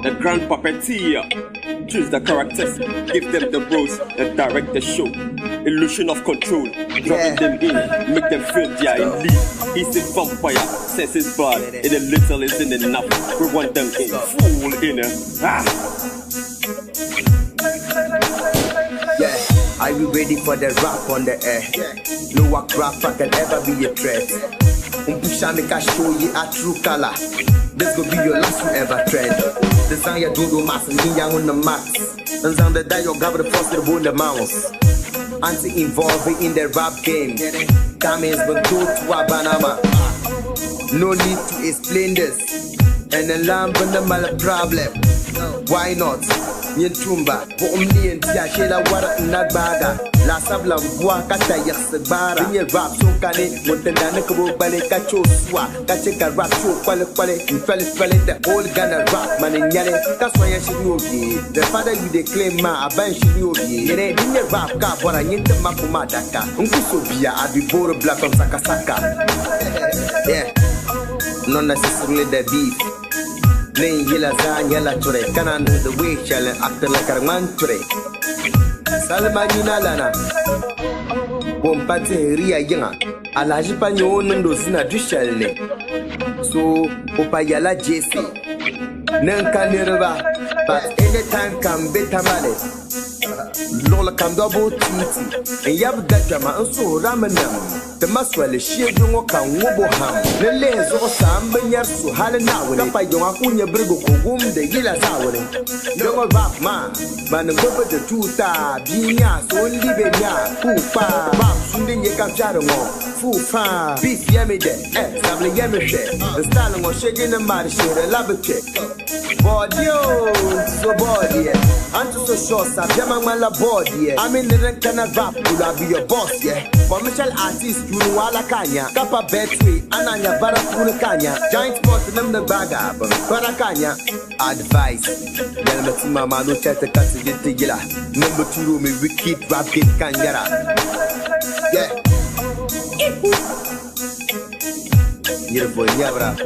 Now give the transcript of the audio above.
the grand puppeteer. Choose the characters, give them the roles, and direct the show. Illusion of control, dropping them in, make them feel their elite. He's a vampire, says his blood, and a little isn't enough. We want them in full inner. Yeah, are you ready for the rap on the air? No one rapper can ever be a threat. Push make I show you a true color. This go be your last you ever tread. Design your doodle mass and be young on the max. And sound the die your gabber the first to the bone the mouse. Anti-involving in the rap game. Time has been told to Abanama. No need to explain this. And the lamp and the mal problem. Why not? Yentumba, Omni and Tiashela water in that bagger. La Sabla Wakata Yaksabara. In your rap so can it with the Nanako Balekacho Swa. Kacheka rap show quality and fell the old Ghana rap man in Yale. That's why I should know ye. The father you declaim ma, a bunch of you ye. In your rap car, what I need the Makumadaka. Uncle Sobia, I'll be bored black from Sakasaka. Yeah, not necessarily the beef. Playing yella zan yella ture, canon the way challenge acting like a man ture. Salma Yunalana Bompate Ria Yanga, Alajipanyo Nandosina Dushelle. So, Opayala JC Nanka Nirva, but anytime can be tamale. Lola can double titi, and Yab Gatama and so Ramanam. The Maswell is sheer young can wobble ham. The lays or Sam Benyas to Halana when I find your Acunia Brigo whom the Gila Tower. Young rap man, man, the go the two star, Binia, so only Benya, Fufa, Bab, Sundin Yakamcharo, Fufa, Beef Yamide, Sable Yamishe, the Stalin was shaking the Marishe, the Labache. Bodio, so body, and so short, Sabjamala body. I mean, the cannot rap, will be your boss, yeah. Commercial artist, you know, Kanya, Kappa Betway, Ananya Barakuna Kanya, Giant Sport, and the Baga, Barakanya. Advice, Yelma Mama, no chat the cat to get together. Number 2 room, we keep rapping Kanyara. Yeah. You're for Yabra.